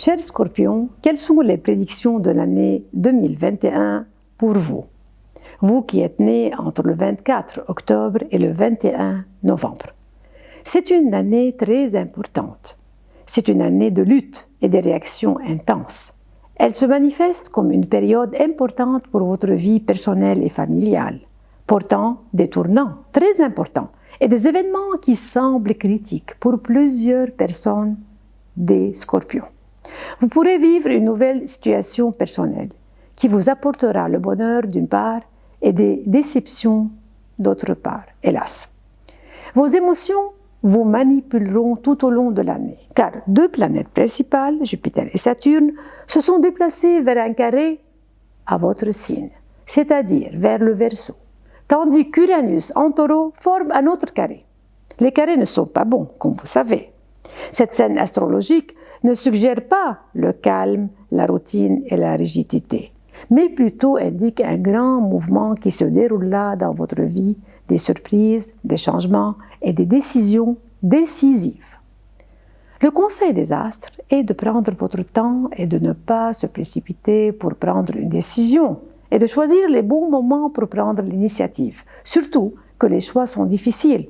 Chers Scorpions, quelles sont les prédictions de l'année 2021 pour vous? Vous qui êtes nés entre le 24 octobre et le 21 novembre. C'est une année très importante. C'est une année de lutte et de réactions intenses. Elle se manifeste comme une période importante pour votre vie personnelle et familiale, portant des tournants très importants et des événements qui semblent critiques pour plusieurs personnes des Scorpions. Vous pourrez vivre une nouvelle situation personnelle qui vous apportera le bonheur d'une part et des déceptions d'autre part, hélas. Vos émotions vous manipuleront tout au long de l'année, car deux planètes principales, Jupiter et Saturne, se sont déplacées vers un carré à votre signe, c'est-à-dire vers le Verseau, tandis qu'Uranus en Taureau forme un autre carré. Les carrés ne sont pas bons, comme vous savez. Cette scène astrologique ne suggère pas le calme, la routine et la rigidité, mais plutôt indique un grand mouvement qui se déroulera dans votre vie, des surprises, des changements et des décisions décisives. Le conseil des astres est de prendre votre temps et de ne pas se précipiter pour prendre une décision et de choisir les bons moments pour prendre l'initiative, surtout que les choix sont difficiles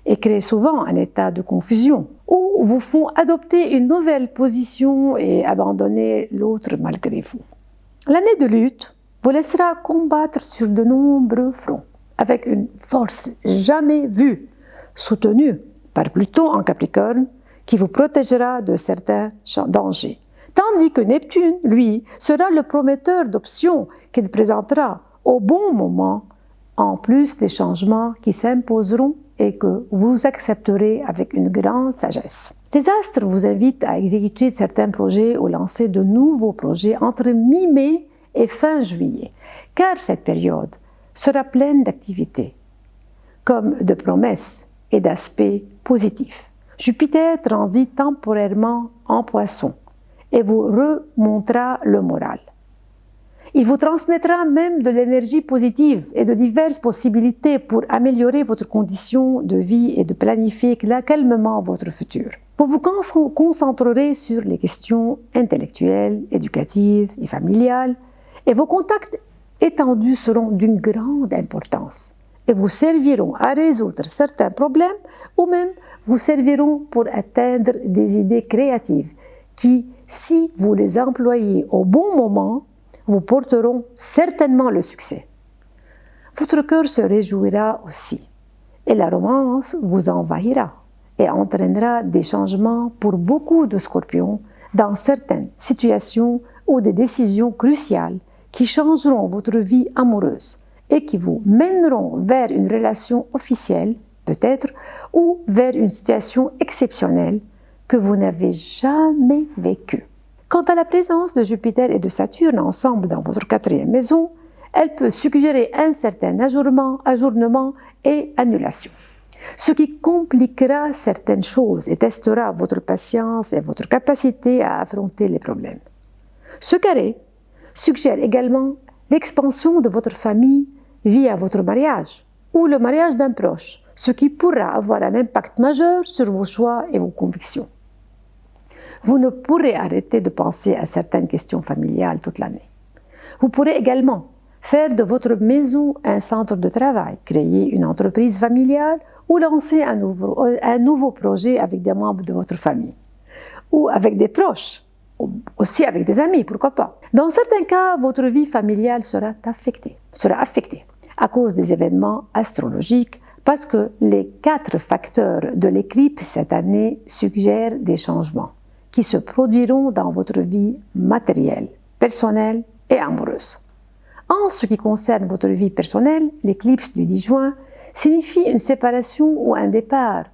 et créent souvent un état de confusion ou vous font adopter une nouvelle position et abandonner l'autre malgré vous. L'année de lutte vous laissera combattre sur de nombreux fronts avec une force jamais vue, soutenue par Pluton en Capricorne, qui vous protégera de certains dangers. Tandis que Neptune, lui, sera le prometteur d'options qu'il présentera au bon moment, en plus des changements qui s'imposeront et que vous accepterez avec une grande sagesse. Les astres vous invitent à exécuter certains projets ou lancer de nouveaux projets entre mi-mai et fin juillet, car cette période sera pleine d'activités, comme de promesses et d'aspects positifs. Jupiter transite temporairement en Poisson et vous remontera le moral. Il vous transmettra même de l'énergie positive et de diverses possibilités pour améliorer votre condition de vie et de planifier calmement votre futur. Vous vous concentrerez sur les questions intellectuelles, éducatives et familiales, et vos contacts étendus seront d'une grande importance et vous serviront à résoudre certains problèmes ou même vous serviront pour atteindre des idées créatives qui, si vous les employez au bon moment, vous porteront certainement le succès. Votre cœur se réjouira aussi et la romance vous envahira et entraînera des changements pour beaucoup de Scorpions dans certaines situations ou des décisions cruciales qui changeront votre vie amoureuse et qui vous mèneront vers une relation officielle, peut-être, ou vers une situation exceptionnelle que vous n'avez jamais vécue. Quant à la présence de Jupiter et de Saturne ensemble dans votre quatrième maison, elle peut suggérer un certain ajournement et annulation, ce qui compliquera certaines choses et testera votre patience et votre capacité à affronter les problèmes. Ce carré suggère également l'expansion de votre famille via votre mariage ou le mariage d'un proche, ce qui pourra avoir un impact majeur sur vos choix et vos convictions. Vous ne pourrez arrêter de penser à certaines questions familiales toute l'année. Vous pourrez également faire de votre maison un centre de travail, créer une entreprise familiale ou lancer un nouveau projet avec des membres de votre famille ou avec des proches, aussi avec des amis, pourquoi pas. Dans certains cas, votre vie familiale sera affectée à cause des événements astrologiques parce que les 4 facteurs de l'éclipse cette année suggèrent des changements qui se produiront dans votre vie matérielle, personnelle et amoureuse. En ce qui concerne votre vie personnelle, l'éclipse du 10 juin signifie une séparation ou un départ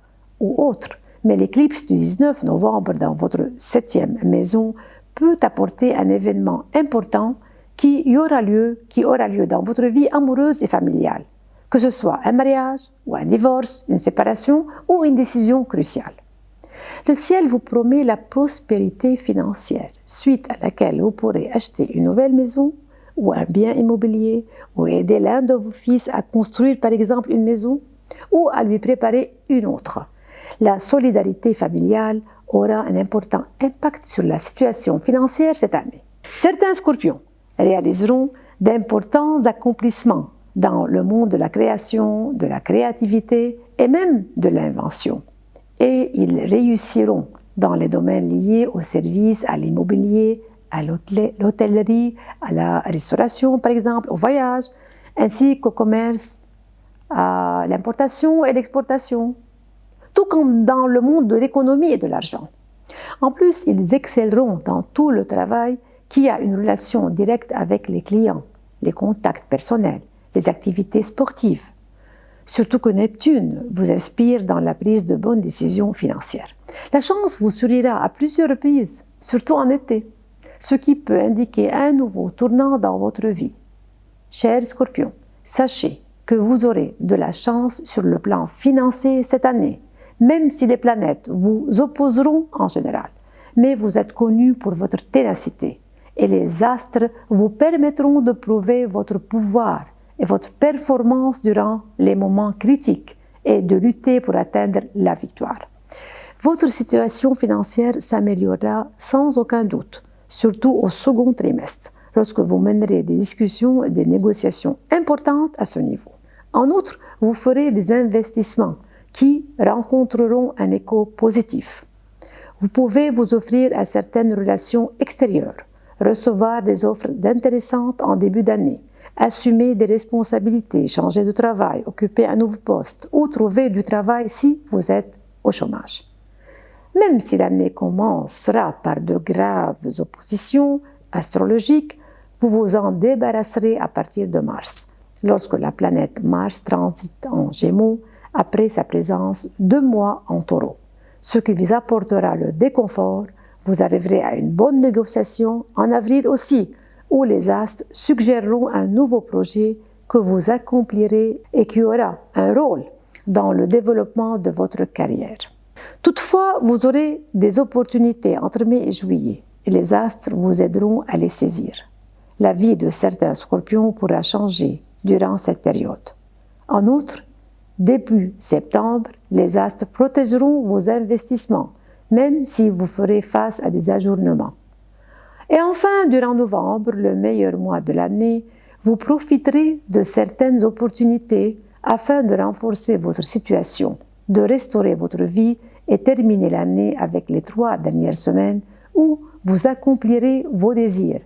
ou autre, mais l'éclipse du 19 novembre dans votre 7e maison peut apporter un événement important qui aura lieu dans votre vie amoureuse et familiale, que ce soit un mariage ou un divorce, une séparation ou une décision cruciale. Le ciel vous promet la prospérité financière, suite à laquelle vous pourrez acheter une nouvelle maison ou un bien immobilier ou aider l'un de vos fils à construire par exemple une maison ou à lui préparer une autre. La solidarité familiale aura un important impact sur la situation financière cette année. Certains scorpions réaliseront d'importants accomplissements dans le monde de la création, de la créativité et même de l'invention. Et ils réussiront dans les domaines liés aux services, à l'immobilier, à l'hôtellerie, à la restauration par exemple, au voyage, ainsi qu'au commerce, à l'importation et l'exportation, tout comme dans le monde de l'économie et de l'argent. En plus, ils excelleront dans tout le travail qui a une relation directe avec les clients, les contacts personnels, les activités sportives. Surtout que Neptune vous inspire dans la prise de bonnes décisions financières. La chance vous sourira à plusieurs reprises, surtout en été, ce qui peut indiquer un nouveau tournant dans votre vie. Chers Scorpions, sachez que vous aurez de la chance sur le plan financier cette année, même si les planètes vous opposeront en général. Mais vous êtes connus pour votre ténacité et les astres vous permettront de prouver votre pouvoir et votre performance durant les moments critiques et de lutter pour atteindre la victoire. Votre situation financière s'améliorera sans aucun doute, surtout au second trimestre, lorsque vous mènerez des discussions et des négociations importantes à ce niveau. En outre, vous ferez des investissements qui rencontreront un écho positif. Vous pouvez vous offrir à certaines relations extérieures, recevoir des offres intéressantes en début d'année, assumer des responsabilités, changer de travail, occuper un nouveau poste ou trouver du travail si vous êtes au chômage. Même si l'année commencera par de graves oppositions astrologiques, vous vous en débarrasserez à partir de mars, lorsque la planète Mars transite en Gémeaux après sa présence 2 mois en Taureau, ce qui vous apportera le déconfort. Vous arriverez à une bonne négociation en avril aussi, où les astres suggéreront un nouveau projet que vous accomplirez et qui aura un rôle dans le développement de votre carrière. Toutefois, vous aurez des opportunités entre mai et juillet et les astres vous aideront à les saisir. La vie de certains scorpions pourra changer durant cette période. En outre, début septembre, les astres protégeront vos investissements, même si vous ferez face à des ajournements. Et enfin, durant novembre, le meilleur mois de l'année, vous profiterez de certaines opportunités afin de renforcer votre situation, de restaurer votre vie et terminer l'année avec les 3 dernières semaines où vous accomplirez vos désirs,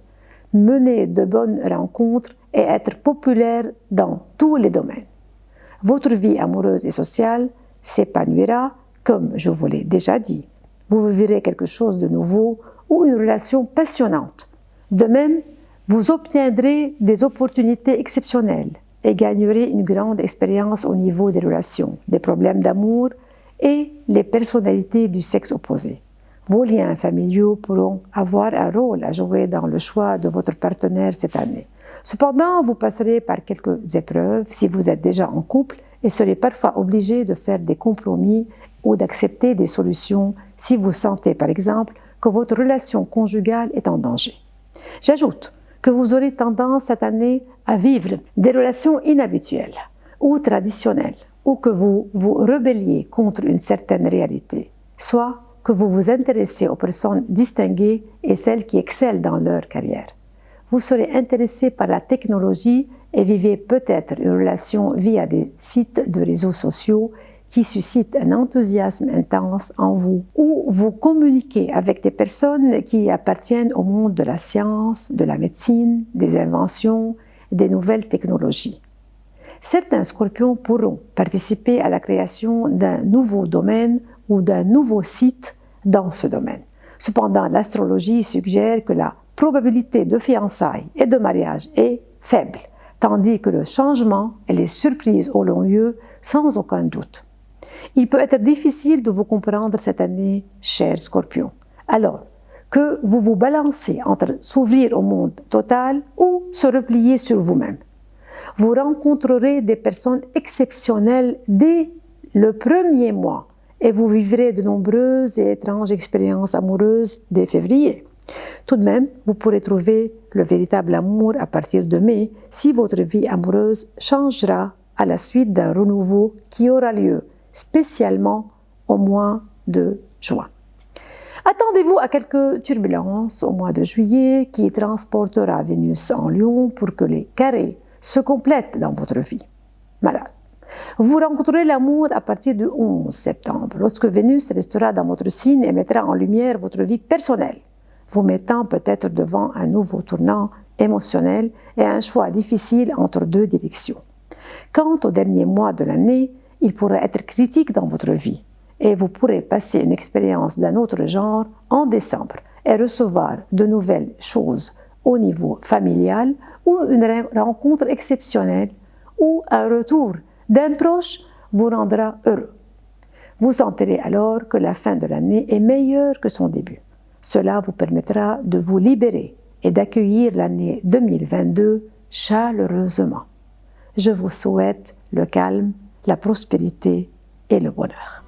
mener de bonnes rencontres et être populaire dans tous les domaines. Votre vie amoureuse et sociale s'épanouira, comme je vous l'ai déjà dit. Vous vivrez quelque chose de nouveau ou une relation passionnante. De même, vous obtiendrez des opportunités exceptionnelles et gagnerez une grande expérience au niveau des relations, des problèmes d'amour et les personnalités du sexe opposé. Vos liens familiaux pourront avoir un rôle à jouer dans le choix de votre partenaire cette année. Cependant, vous passerez par quelques épreuves si vous êtes déjà en couple et serez parfois obligé de faire des compromis ou d'accepter des solutions si vous sentez par exemple que votre relation conjugale est en danger. J'ajoute que vous aurez tendance cette année à vivre des relations inhabituelles ou traditionnelles ou que vous vous rebelliez contre une certaine réalité, soit que vous vous intéressez aux personnes distinguées et celles qui excellent dans leur carrière. Vous serez intéressé par la technologie et vivez peut-être une relation via des sites de réseaux sociaux qui suscitent un enthousiasme intense en vous, ou vous communiquez avec des personnes qui appartiennent au monde de la science, de la médecine, des inventions, des nouvelles technologies. Certains scorpions pourront participer à la création d'un nouveau domaine ou d'un nouveau site dans ce domaine. Cependant, l'astrologie suggère que la probabilité de fiançailles et de mariage est faible, tandis que le changement et les surprises auront lieu sans aucun doute. Il peut être difficile de vous comprendre cette année, chers Scorpions, alors que vous vous balancez entre s'ouvrir au monde total ou se replier sur vous-même. Vous rencontrerez des personnes exceptionnelles dès le premier mois et vous vivrez de nombreuses et étranges expériences amoureuses dès février. Tout de même, vous pourrez trouver le véritable amour à partir de mai si votre vie amoureuse changera à la suite d'un renouveau qui aura lieu spécialement au mois de juin. Attendez-vous à quelques turbulences au mois de juillet qui transportera Vénus en Lion pour que les carrés se complètent dans votre vie. Malade. Vous rencontrerez l'amour à partir du 11 septembre, lorsque Vénus restera dans votre signe et mettra en lumière votre vie personnelle, vous mettant peut-être devant un nouveau tournant émotionnel et un choix difficile entre deux directions. Quant au dernier mois de l'année, il pourrait être critique dans votre vie et vous pourrez passer une expérience d'un autre genre en décembre et recevoir de nouvelles choses au niveau familial ou une rencontre exceptionnelle ou un retour d'un proche vous rendra heureux. Vous sentirez alors que la fin de l'année est meilleure que son début. Cela vous permettra de vous libérer et d'accueillir l'année 2022 chaleureusement. Je vous souhaite le calme, la prospérité et le bonheur.